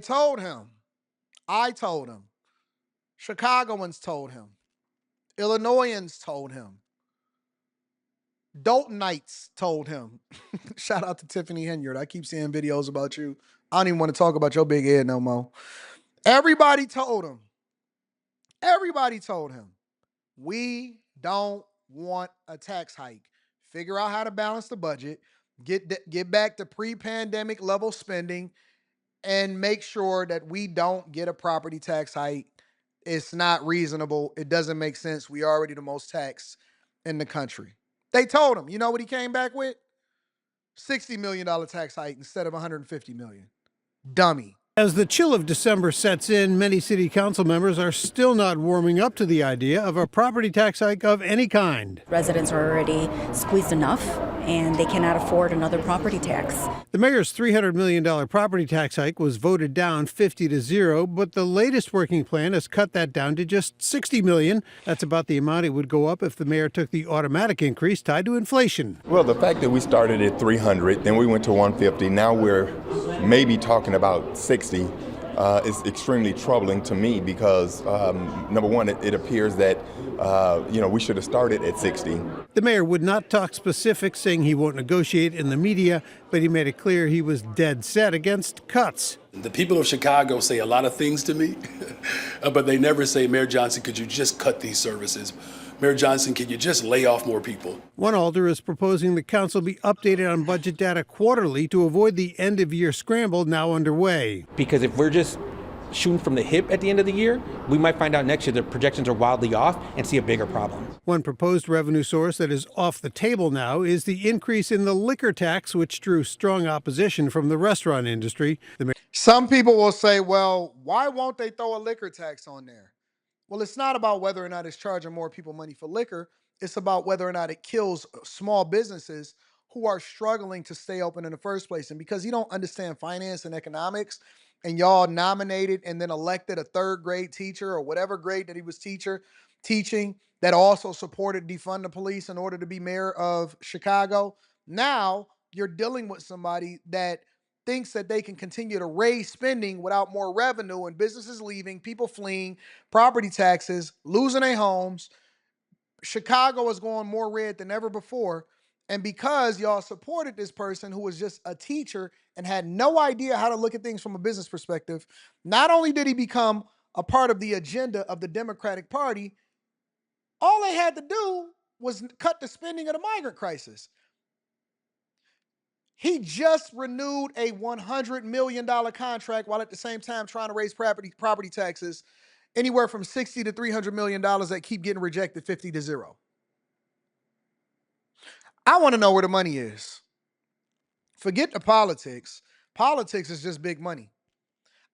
told him. I told him. Chicagoans told him. Illinoisans told him. Daltonites told him. Shout out to Tiffany Henyard. I keep seeing videos about you. I don't even want to talk about your big head no more. Everybody told him. Everybody told him. We don't want a tax hike. Figure out how to balance the budget. Get back to pre-pandemic level spending and make sure that we don't get a property tax hike. It's not reasonable. It doesn't make sense. We already the most taxed in the country. They told him. You know what he came back with? $60 million tax hike instead of $150 million. Dummy. As the chill of December sets in, many city council members are still not warming up to the idea of a property tax hike of any kind. Residents are already squeezed enough, and they cannot afford another property tax. The mayor's $300 million property tax hike was voted down 50-0, but the latest working plan has cut that down to just $60 million. That's about the amount it would go up if the mayor took the automatic increase tied to inflation. Well, the fact that we started at 300, then we went to 150, now we're maybe talking about 60 is extremely troubling to me because, number one, it appears that, we should have started at 60. The mayor would not talk specifics, saying he won't negotiate in the media, but he made it clear he was dead set against cuts. The people of Chicago say a lot of things to me, but they never say, Mayor Johnson, could you just cut these services? Mayor Johnson, can you just lay off more people? One alder is proposing the council be updated on budget data quarterly to avoid the end-of-year scramble now underway. Because if we're just shooting from the hip at the end of the year, we might find out next year the projections are wildly off and see a bigger problem. One proposed revenue source that is off the table now is the increase in the liquor tax, which drew strong opposition from the restaurant industry. Some people will say, well, why won't they throw a liquor tax on there? Well, it's not about whether or not it's charging more people money for liquor. It's about whether or not it kills small businesses who are struggling to stay open in the first place. And because you don't understand finance and economics, and y'all nominated and then elected a third grade teacher or whatever grade that he was teaching that also supported defund the police in order to be mayor of Chicago. Now you're dealing with somebody that thinks that they can continue to raise spending without more revenue, and businesses leaving, people fleeing, property taxes, losing their homes. Chicago is going more red than ever before. And because y'all supported this person who was just a teacher and had no idea how to look at things from a business perspective, not only did he become a part of the agenda of the Democratic Party, all they had to do was cut the spending of the migrant crisis. He just renewed a $100 million contract while at the same time trying to raise property taxes anywhere from $60 to $300 million that keep getting rejected 50-0. I want to know where the money is. Forget the politics. Politics is just big money.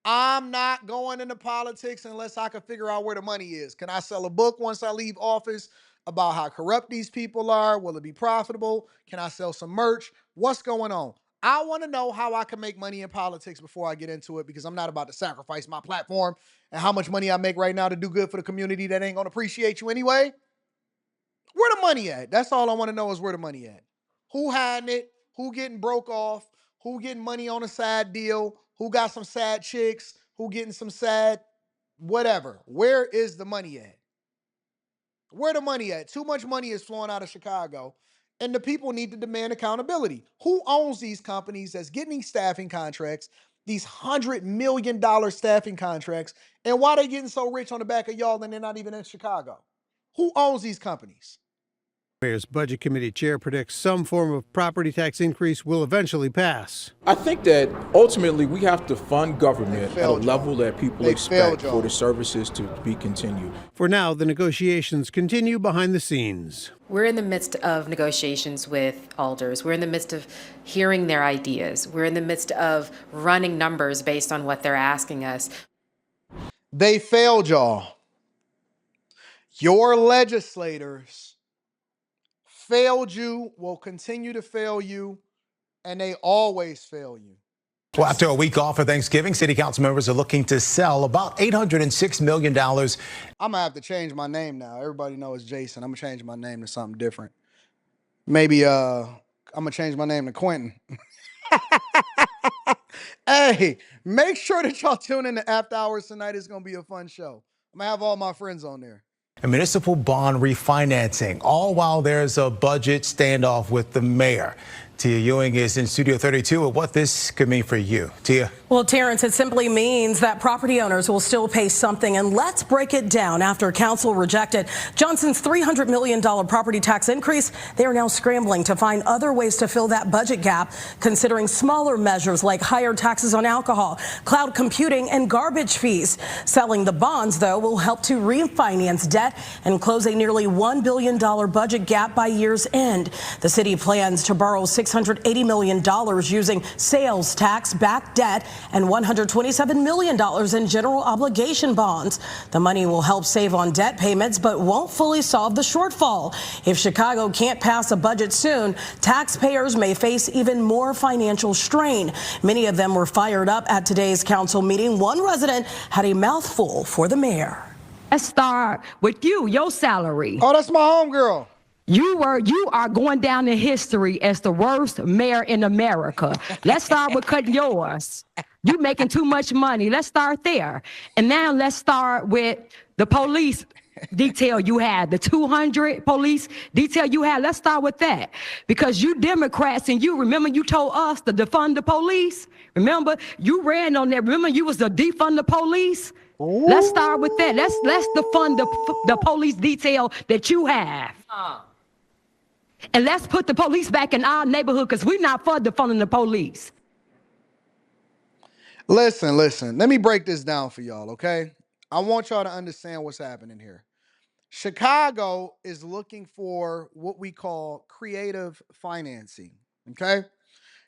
I'm not going into politics unless I can figure out where the money is. Can I sell a book once I leave office about how corrupt these people are? Will it be profitable? Can I sell some merch? What's going on? I want to know how I can make money in politics before I get into it, because I'm not about to sacrifice my platform and how much money I make right now to do good for the community that ain't going to appreciate you anyway. Where the money at? That's all I want to know is where the money at. Who hiding it? Who getting broke off? Who getting money on a side deal? Who got some sad chicks? Who getting some sad whatever? Where is the money at? Where the money at? Too much money is flowing out of Chicago, and the people need to demand accountability. Who owns these companies that's getting these staffing contracts, these $100 million staffing contracts, and why they getting so rich on the back of y'all and they're not even in Chicago? Who owns these companies? Mayor's Budget Committee chair predicts some form of property tax increase will eventually pass. I think that ultimately we have to fund government at a level that people expect for the services to be continued. For now, the negotiations continue behind the scenes. We're in the midst of negotiations with alders. We're in the midst of hearing their ideas. We're in the midst of running numbers based on what they're asking us. They failed y'all. Your legislators failed you, will continue to fail you, and they always fail you. Well, after a week off for Thanksgiving, city council members are looking to sell about $806 million. I'm going to have to change my name now. Everybody knows Jason. I'm going to change my name to something different. Maybe I'm going to change my name to Quentin. Hey, make sure that y'all tune in to After Hours tonight. It's going to be a fun show. I'm going to have all my friends on there. And municipal bond refinancing, all while there's a budget standoff with the mayor. Tia Ewing is in Studio 32 with what this could mean for you. Tia. Well, Terrence, it simply means that property owners will still pay something. And let's break it down. After council rejected Johnson's $300 million property tax increase, they are now scrambling to find other ways to fill that budget gap, considering smaller measures like higher taxes on alcohol, cloud computing, and garbage fees. Selling the bonds, though, will help to refinance debt and close a nearly $1 billion budget gap by year's end. The city plans to borrow $680 million using sales tax-backed debt and $127 million in general obligation bonds. The money will help save on debt payments, but won't fully solve the shortfall. If Chicago can't pass a budget soon, taxpayers may face even more financial strain. Many of them were fired up at today's council meeting. One resident had a mouthful for the mayor. Let's start with your salary. Oh, that's my homegirl. You are going down in history as the worst mayor in America. Let's start with cutting yours. You making too much money. Let's start there. And now let's start with the police detail you had, the 200 police detail you had. Let's start with that. Because you Democrats, and you remember you told us to defund the police. Remember, you ran on that. Remember, you was the defund the police. Ooh. Let's start with that. Let's defund the police detail that you have. And let's put the police back in our neighborhood, because we're not for defunding the police. Listen. Let me break this down for y'all, okay? I want y'all to understand what's happening here. Chicago is looking for what we call creative financing, okay?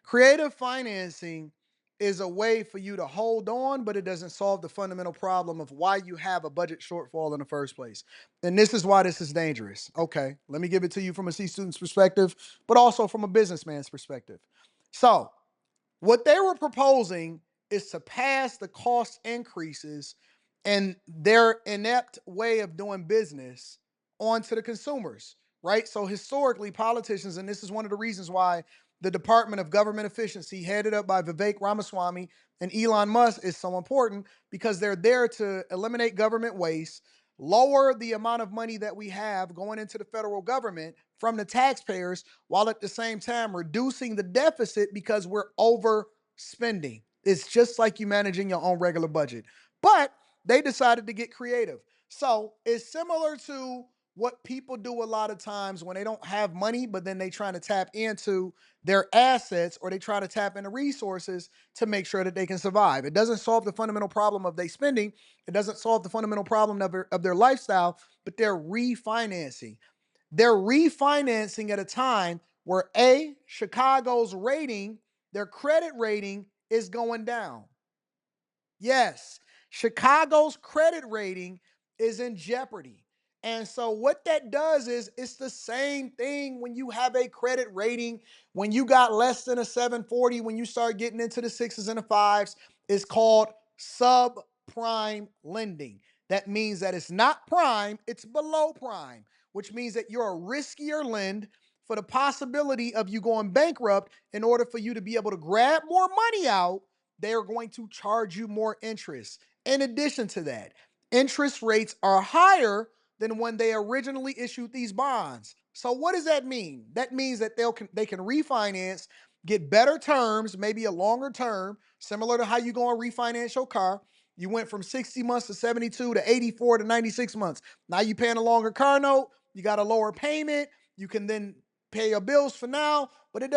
Creative financing is a way for you to hold on, but it doesn't solve the fundamental problem of why you have a budget shortfall in the first place. And this is why this is dangerous. Okay, let me give it to you from a C student's perspective, but also from a businessman's perspective. So, what they were proposing is to pass the cost increases and their inept way of doing business onto the consumers, right? So historically, politicians, and this is one of the reasons why the Department of Government Efficiency, headed up by Vivek Ramaswamy and Elon Musk, is so important, because they're there to eliminate government waste, lower the amount of money that we have going into the federal government from the taxpayers, while at the same time reducing the deficit because we're overspending. It's just like you managing your own regular budget. But they decided to get creative. So it's similar to what people do a lot of times when they don't have money, but then they try to tap into their assets, or they try to tap into resources to make sure that they can survive. It doesn't solve the fundamental problem of their spending. It doesn't solve the fundamental problem of their lifestyle, but they're refinancing. They're refinancing at a time where Chicago's rating, their credit rating, is going down. Yes, Chicago's credit rating is in jeopardy. And so what that does is, it's the same thing when you have a credit rating, when you got less than a 740, when you start getting into the 6s and the 5s, it's called subprime lending. That means that it's not prime, it's below prime, which means that you're a riskier lend for the possibility of you going bankrupt. In order for you to be able to grab more money out, they're going to charge you more interest. In addition to that, interest rates are higher than when they originally issued these bonds. So what does that mean? That means that they can refinance, get better terms, maybe a longer term, similar to how you go and refinance your car. You went from 60 months to 72 to 84 to 96 months. Now you're paying a longer car note, you got a lower payment, you can then pay your bills for now, but it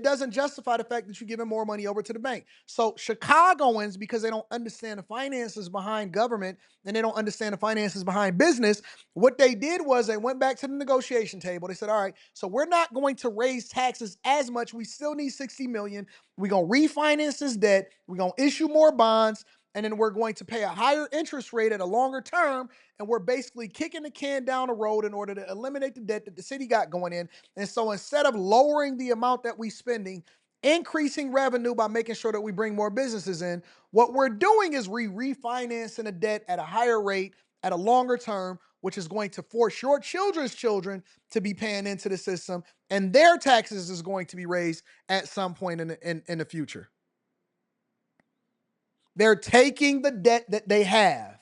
doesn't justify the fact that you're giving more money over to the bank. So Chicagoans, because they don't understand the finances behind government and they don't understand the finances behind business, what they did was they went back to the negotiation table. They said, all right, so we're not going to raise taxes as much. We still need $60 million. We're going to refinance this debt. We're going to issue more bonds. And then we're going to pay a higher interest rate at a longer term. And we're basically kicking the can down the road in order to eliminate the debt that the city got going in. And so instead of lowering the amount that we're spending, increasing revenue by making sure that we bring more businesses in, what we're doing is refinancing the debt at a higher rate, at a longer term, which is going to force your children's children to be paying into the system. And their taxes is going to be raised at some point in the future. They're taking the debt that they have,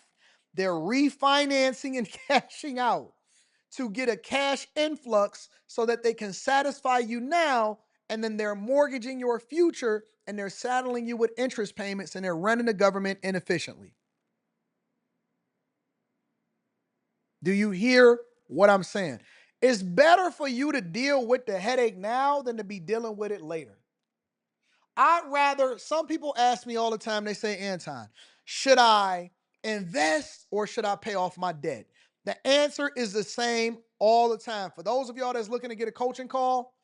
they're refinancing and cashing out to get a cash influx so that they can satisfy you now, and then they're mortgaging your future and they're saddling you with interest payments and they're running the government inefficiently. Do you hear what I'm saying? It's better for you to deal with the headache now than to be dealing with it later. Some people ask me all the time, they say, Anton, should I invest or should I pay off my debt? The answer is the same all the time. For those of y'all that's looking to get a coaching call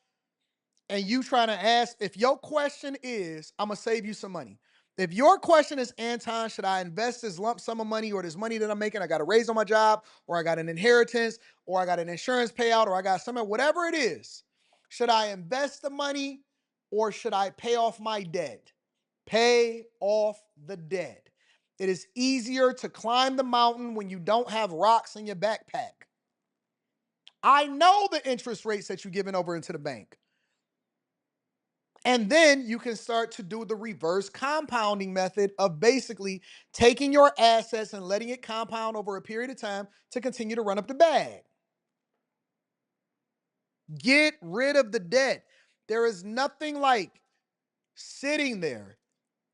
and you trying to ask, if your question is, I'm going to save you some money. If your question is, Anton, should I invest this lump sum of money or this money that I'm making, I got a raise on my job, or I got an inheritance, or I got an insurance payout, or I got something, whatever it is, should I invest the money or should I pay off my debt? Pay off the debt. It is easier to climb the mountain when you don't have rocks in your backpack. I know the interest rates that you're giving over into the bank. And then you can start to do the reverse compounding method of basically taking your assets and letting it compound over a period of time to continue to run up the bag. Get rid of the debt. There is nothing like sitting there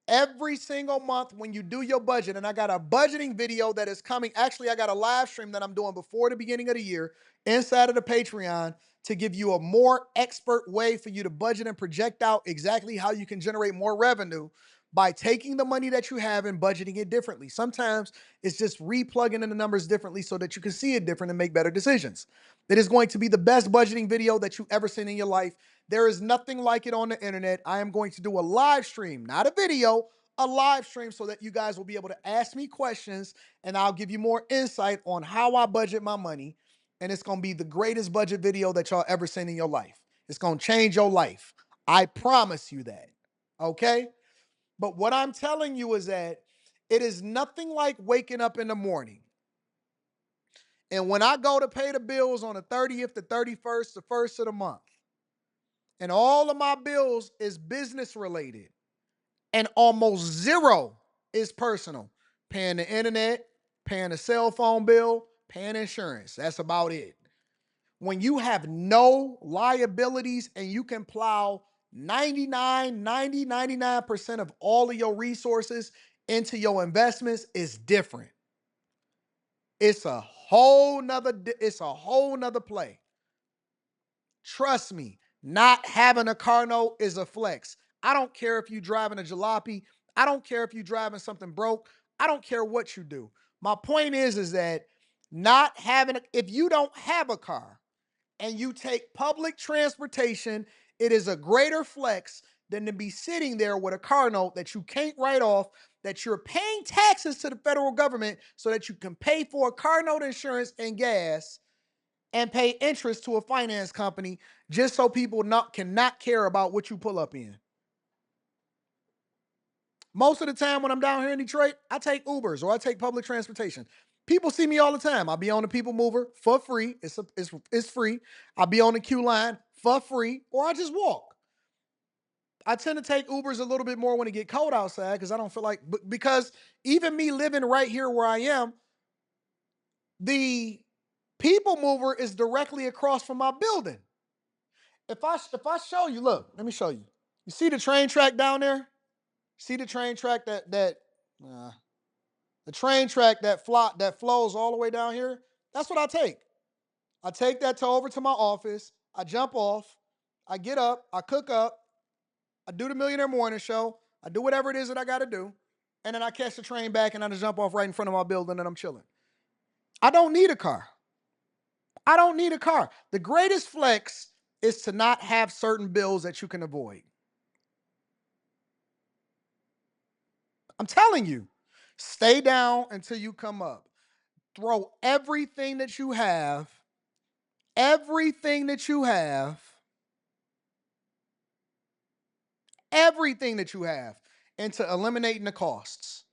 every single month when you do your budget. And I got a budgeting video that is coming. Actually, I got a live stream that I'm doing before the beginning of the year inside of the Patreon to give you a more expert way for you to budget and project out exactly how you can generate more revenue by taking the money that you have and budgeting it differently. Sometimes it's just replugging in the numbers differently so that you can see it different and make better decisions. It is going to be the best budgeting video that you've ever seen in your life. There is nothing like it on the internet. I am going to do a live stream, not a video, a live stream, so that you guys will be able to ask me questions and I'll give you more insight on how I budget my money. And it's going to be the greatest budget video that y'all ever seen in your life. It's going to change your life. I promise you that. Okay? But what I'm telling you is that it is nothing like waking up in the morning. And when I go to pay the bills on the 30th, the 31st, the first of the month, and all of my bills is business related, and almost zero is personal. Paying the internet, paying a cell phone bill, paying insurance. That's about it. When you have no liabilities and you can plow 99% of all of your resources into your investments, it's different. It's a whole nother play. Trust me, not having a car note is a flex. I don't care if you're driving a jalopy. I don't care if you're driving something broke. I don't care what you do. My point is that if you don't have a car and you take public transportation, it is a greater flex than to be sitting there with a car note that you can't write off, that you're paying taxes to the federal government so that you can pay for a car note, insurance, and gas, and pay interest to a finance company just so people cannot care about what you pull up in. Most of the time when I'm down here in Detroit, I take Ubers or I take public transportation. People see me all the time. I'll be on the People Mover for free. It's free. I'll be on the queue line for free, or I just walk. I tend to take Ubers a little bit more when it get cold outside because I don't feel like, because even me living right here where I am, the People Mover is directly across from my building. If I show you, look, let me show you. You see the train track down there? See the train track the train track that flows all the way down here? That's what I take. I take that over to my office. I jump off. I get up. I cook up. I do the Millionaire Morning Show. I do whatever it is that I got to do. And then I catch the train back and I just jump off right in front of my building and I'm chilling. I don't need a car. I don't need a car. The greatest flex is to not have certain bills that you can avoid. I'm telling you, stay down until you come up. Throw everything that you have into eliminating the costs.